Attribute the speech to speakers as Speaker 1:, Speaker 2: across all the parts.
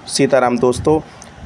Speaker 1: सीताराम दोस्तों,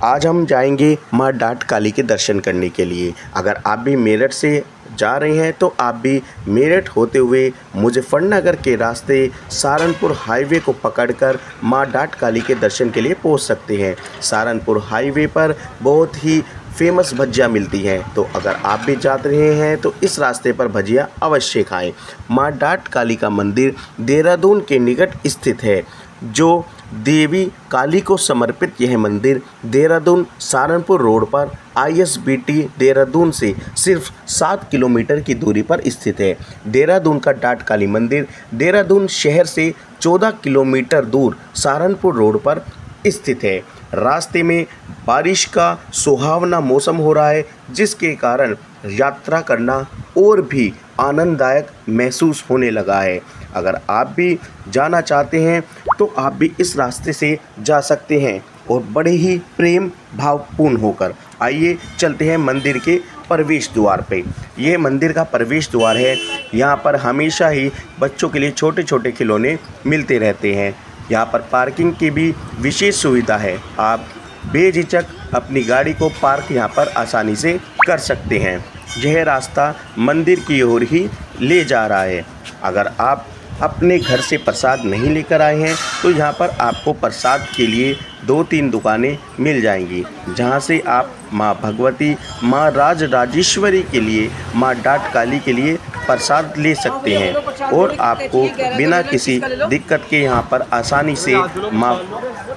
Speaker 1: आज हम जाएंगे माँ डाट काली के दर्शन करने के लिए। अगर आप भी मेरठ से जा रहे हैं तो आप भी मेरठ होते हुए मुजफ्फरनगर के रास्ते सहारनपुर हाईवे को पकड़कर माँ डाट काली के दर्शन के लिए पहुंच सकते हैं। सहारनपुर हाईवे पर बहुत ही फेमस भजिया मिलती हैं, तो अगर आप भी जा रहे हैं तो इस रास्ते पर भजिया अवश्य खाएं। माँ डाट काली का मंदिर देहरादून के निकट स्थित है। जो देवी काली को समर्पित यह मंदिर देहरादून सहारनपुर रोड पर ISBT देहरादून से सिर्फ 7 किलोमीटर की दूरी पर स्थित है। देहरादून का डाट काली मंदिर देहरादून शहर से 14 किलोमीटर दूर सहारनपुर रोड पर स्थित है। रास्ते में बारिश का सुहावना मौसम हो रहा है, जिसके कारण यात्रा करना और भी आनंददायक महसूस होने लगा है। अगर आप भी जाना चाहते हैं तो आप भी इस रास्ते से जा सकते हैं और बड़े ही प्रेम भावपूर्ण होकर। आइए चलते हैं मंदिर के प्रवेश द्वार पे। ये मंदिर का प्रवेश द्वार है। यहाँ पर हमेशा ही बच्चों के लिए छोटे छोटे खिलौने मिलते रहते हैं। यहाँ पर पार्किंग की भी विशेष सुविधा है। आप बेझिझक अपनी गाड़ी को पार्क यहाँ पर आसानी से कर सकते हैं। यह रास्ता मंदिर की ओर ही ले जा रहा है। अगर आप अपने घर से प्रसाद नहीं लेकर आए हैं तो यहाँ पर आपको प्रसाद के लिए 2-3 दुकानें मिल जाएंगी, जहाँ से आप माँ भगवती, माँ राजराजेश्वरी के लिए, माँ डाट काली के लिए प्रसाद ले सकते हैं और आपको बिना किसी दिक्कत के यहाँ पर आसानी से माँ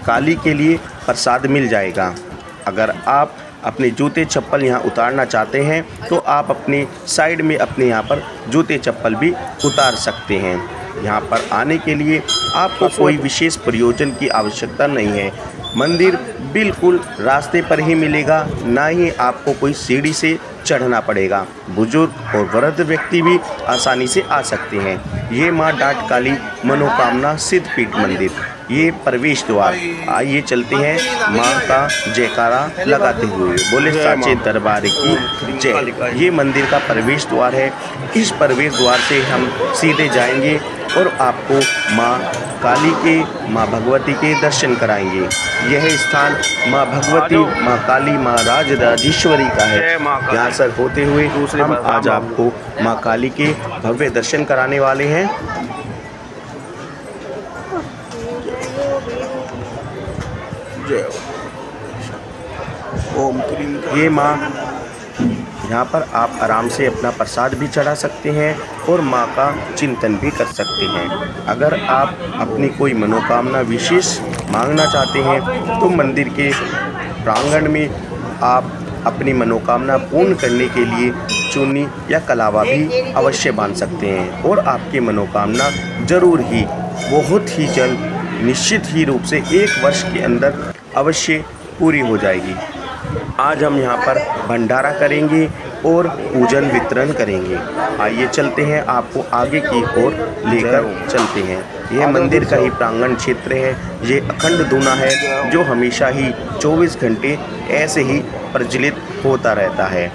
Speaker 1: काली के लिए प्रसाद मिल जाएगा। अगर आप अपने जूते चप्पल यहाँ उतारना चाहते हैं तो आप अपने साइड में अपने यहाँ पर जूते चप्पल भी उतार सकते हैं। यहाँ पर आने के लिए आपको कोई विशेष प्रयोजन की आवश्यकता नहीं है। मंदिर बिल्कुल रास्ते पर ही मिलेगा, ना ही आपको कोई सीढ़ी से चढ़ना पड़ेगा। बुजुर्ग और वृद्ध व्यक्ति भी आसानी से आ सकते हैं। ये माँ डाट काली मनोकामना सिद्धपीठ मंदिर, ये प्रवेश द्वार। आइए चलते हैं माँ का जयकारा लगाते हुए, बोले साचे दरबार की जय। ये मंदिर का प्रवेश द्वार है। इस प्रवेश द्वार से हम सीधे जाएंगे और आपको माँ काली के, माँ भगवती के दर्शन कराएंगे। यह स्थान माँ भगवती, माँ काली, माँ राजराजेश्वरी का है। यहाँ से होते हुए हम आज आपको माँ काली के भव्य दर्शन कराने वाले हैं। ओम क्रीम। ये माँ, यहाँ पर आप आराम से अपना प्रसाद भी चढ़ा सकते हैं और माँ का चिंतन भी कर सकते हैं। अगर आप अपनी कोई मनोकामना विशेष मांगना चाहते हैं तो मंदिर के प्रांगण में आप अपनी मनोकामना पूर्ण करने के लिए चुन्नी या कलावा भी अवश्य बांध सकते हैं और आपकी मनोकामना जरूर ही, बहुत ही जल्द, निश्चित ही रूप से 1 वर्ष के अंदर अवश्य पूरी हो जाएगी। आज हम यहाँ पर भंडारा करेंगे और पूजन वितरण करेंगे। आइए चलते हैं, आपको आगे की ओर लेकर चलते हैं। यह मंदिर का ही प्रांगण क्षेत्र है। ये अखंड धूना है जो हमेशा ही 24 घंटे ऐसे ही प्रज्वलित होता रहता है।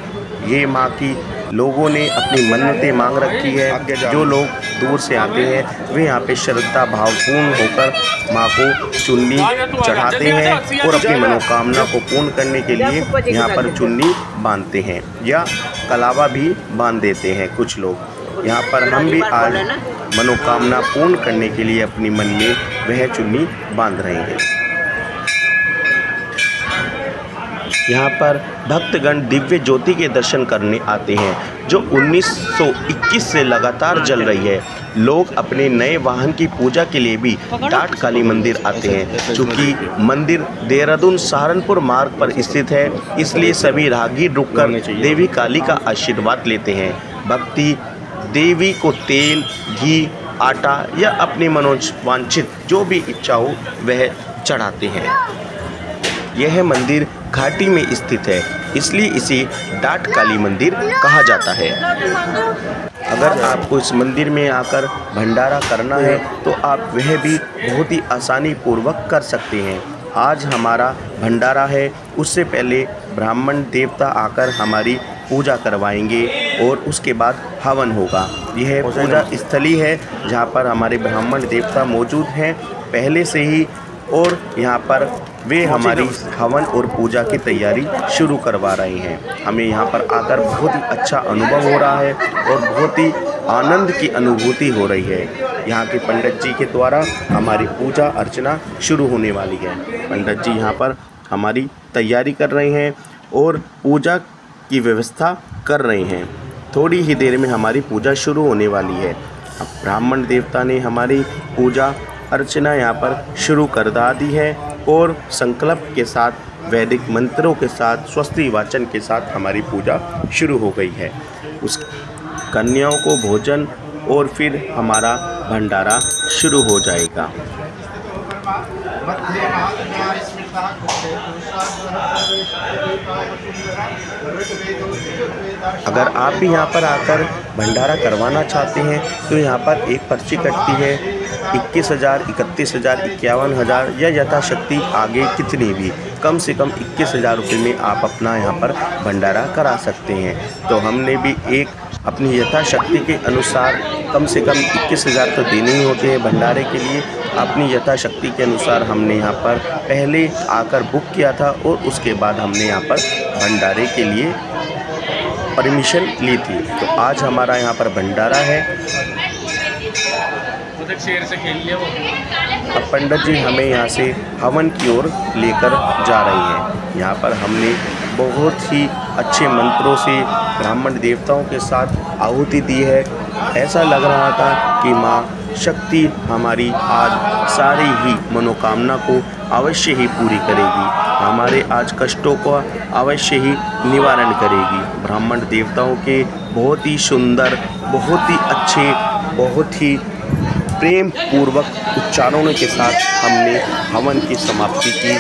Speaker 1: ये माँ की लोगों ने अपनी मन्नतें मांग रखी है। जो लोग दूर से आते हैं वे यहाँ पे श्रद्धा भावपूर्ण होकर माँ को चुन्नी चढ़ाते हैं और अपनी मनोकामना को पूर्ण करने के लिए यहाँ पर चुन्नी बांधते हैं या कलावा भी बांध देते हैं कुछ लोग। यहाँ पर हम भी आज मनोकामना पूर्ण करने के लिए अपनी मन में वह चुन्नी बांध रहे हैं। यहाँ पर भक्तगण दिव्य ज्योति के दर्शन करने आते हैं जो 1921 से लगातार जल रही है। लोग अपने नए वाहन की पूजा के लिए भी डाट काली मंदिर आते हैं। चूँकि मंदिर देहरादून सहारनपुर मार्ग पर स्थित है, इसलिए सभी राहगीर रुककर देवी काली का आशीर्वाद लेते हैं। भक्ति देवी को तेल, घी, आटा या अपनी मनोवांछित जो भी इच्छा हो वह चढ़ाते हैं। यह मंदिर घाटी में स्थित है, इसलिए इसे डाट काली मंदिर कहा जाता है। अगर आपको इस मंदिर में आकर भंडारा करना है तो आप वह भी बहुत ही आसानी पूर्वक कर सकते हैं। आज हमारा भंडारा है, उससे पहले ब्राह्मण देवता आकर हमारी पूजा करवाएंगे और उसके बाद हवन होगा। यह पूजा स्थली है जहाँ पर हमारे ब्राह्मण देवता मौजूद हैं पहले से ही, और यहाँ पर वे हमारी हवन और पूजा की तैयारी शुरू करवा रहे हैं। हमें यहाँ पर आकर बहुत ही अच्छा अनुभव हो रहा है और बहुत ही आनंद की अनुभूति हो रही है। यहाँ के पंडित जी के द्वारा हमारी पूजा अर्चना शुरू होने वाली है। पंडित जी यहाँ पर हमारी तैयारी कर रहे हैं और पूजा की व्यवस्था कर रहे हैं। थोड़ी ही देर में हमारी पूजा शुरू होने वाली है। अब ब्राह्मण देवता ने हमारी पूजा अर्चना यहाँ पर शुरू कर दी है और संकल्प के साथ वैदिक मंत्रों के साथ स्वस्ति वाचन के साथ हमारी पूजा शुरू हो गई है। उस कन्याओं को भोजन और फिर हमारा भंडारा शुरू हो जाएगा। अगर आप भी यहाँ पर आकर भंडारा करवाना चाहते हैं तो यहाँ पर एक पर्ची कटती है 21,000, 31,000, 51,000 या यथाशक्ति आगे कितनी भी, कम से कम 21,000 रुपये में आप अपना यहाँ पर भंडारा करा सकते हैं। तो हमने भी एक अपनी यथाशक्ति के अनुसार कम से कम 21,000 तो देने ही होते हैं भंडारे के लिए। अपनी यथाशक्ति के अनुसार हमने यहाँ पर पहले आकर बुक किया था और उसके बाद हमने यहाँ पर भंडारे के लिए परमिशन ली थी। तो आज हमारा यहाँ पर भंडारा है। अब पंडित जी हमें यहाँ से हवन की ओर लेकर जा रही हैं। यहाँ पर हमने बहुत ही अच्छे मंत्रों से ब्राह्मण देवताओं के साथ आहुति दी है। ऐसा लग रहा था कि माँ शक्ति हमारी आज सारी ही मनोकामना को अवश्य ही पूरी करेगी, हमारे आज कष्टों को अवश्य ही निवारण करेगी। ब्राह्मण देवताओं के बहुत ही सुंदर, बहुत ही अच्छे, बहुत ही प्रेम पूर्वक उच्चारणों के साथ हमने हवन की समाप्ति की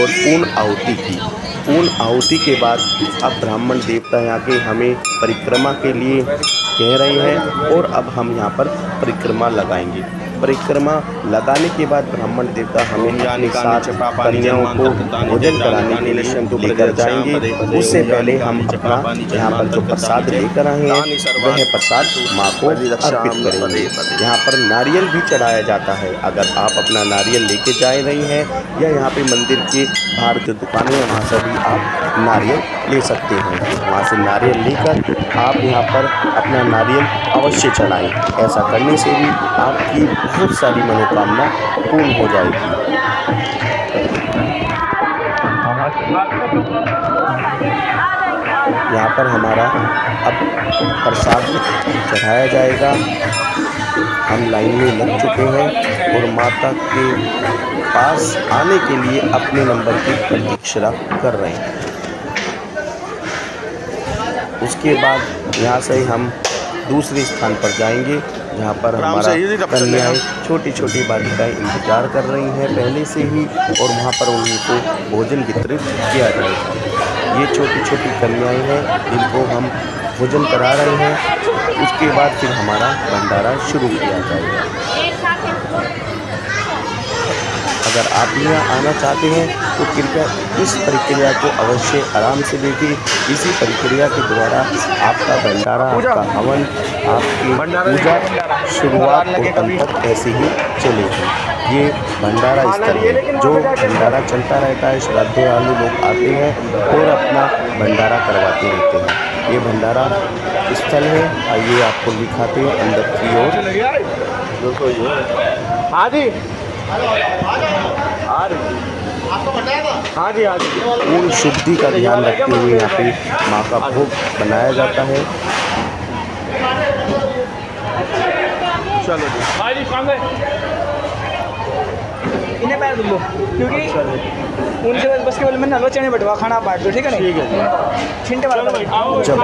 Speaker 1: और पूर्ण आहुति की। पूर्ण आहुति के बाद अब ब्राह्मण देवता यहाँ के हमें परिक्रमा के लिए कह रहे हैं और अब हम यहाँ पर परिक्रमा लगाएंगे। परिक्रमा लगाने के बाद ब्राह्मण देवता हमें अपने साथ कन्याओं को भोजन कराने के लिए लेकर जाएंगे। उससे पहले हम अपना यहाँ पर जो प्रसाद लेकर आए हैं वह प्रसाद माँ को अर्पित करेंगे। यहाँ पर नारियल भी चढ़ाया जाता है। अगर आप अपना नारियल लेके जा रही हैं या यहाँ पे मंदिर के बाहर जो दुकानें हैं वहाँ से भी आप नारियल ले सकते हैं। वहाँ से नारियल लेकर आप यहाँ पर अपना नारियल अवश्य चढ़ाएं। ऐसा करने से भी आपकी बहुत सारी मनोकामना पूर्ण हो जाएगी। यहाँ पर हमारा अब प्रसाद चढ़ाया जाएगा। हम लाइन में लग चुके हैं और माता के पास आने के लिए अपने नंबर की प्रतीक्षा कर रहे हैं। उसके बाद यहाँ से हम दूसरे स्थान पर जाएंगे जहाँ पर हमारा कन्याएं छोटी छोटी बालिकाएं इंतजार कर रही हैं पहले से ही और वहाँ पर उनको भोजन वितरित किया जाएगा। ये छोटी छोटी कन्याएं हैं जिनको हम भोजन करा रहे हैं। उसके बाद फिर हमारा भंडारा शुरू किया जाएगा। अगर आप भी यहाँ आना चाहते हैं तो कृपया इस प्रक्रिया को अवश्य आराम से देखिए। इसी प्रक्रिया के द्वारा आपका भंडारा, आपका हवन, आपकी पूजा शुरुआत और अंत तक ऐसे ही चलेगी। ये भंडारा स्थल है जो भंडारा चलता रहता है। श्रद्धालु लोग आते हैं और अपना भंडारा करवाते रहते हैं। ये भंडारा स्थल है। आइए आपको दिखाते हैं अंदर की ओर। दोस्तों ये हाँ जी पूर्ण शुद्धि का ध्यान रखते हुए यहाँ पे माँ का भोग बनाया जाता है। चलो
Speaker 2: इन्हें पैर दो क्योंकि उनके बस केवल मैंने हलवा चने बटवा खाना बांट दो। ठीक है नहीं? ठीक है। छिंटे वाला
Speaker 1: जब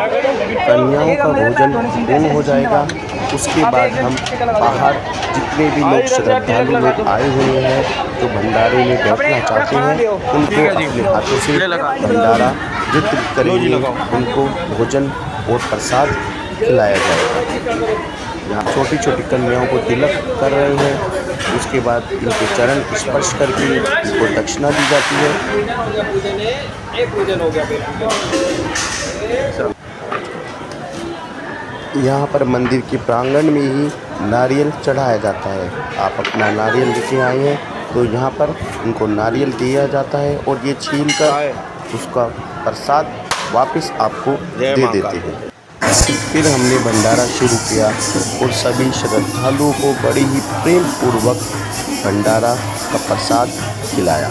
Speaker 1: कन्याओं का भोजन पूर्ण हो जाएगा उसके बाद हम बाहर जितने भी लोग श्रद्धालु लोग आए हुए हैं जो भंडारे में बैठना चाहते हैं उनको अपने हाथों से भंडारा वितरित करेंगे। उनको भोजन और प्रसाद खिलाया जाएगा। यहाँ छोटी छोटी कन्याओं को तिलक कर रहे हैं। उसके बाद इनके चरण स्पर्श करके इनको दक्षिणा दी जाती है। यहाँ पर मंदिर के प्रांगण में ही नारियल चढ़ाया जाता है। आप अपना नारियल लेके आए हैं तो यहाँ पर इनको नारियल दिया जाता है और ये छील कर उसका प्रसाद वापस आपको दे देते हैं। फिर हमने भंडारा शुरू किया और सभी श्रद्धालुओं को बड़ी ही प्रेम पूर्वक भंडारा का प्रसाद खिलाया।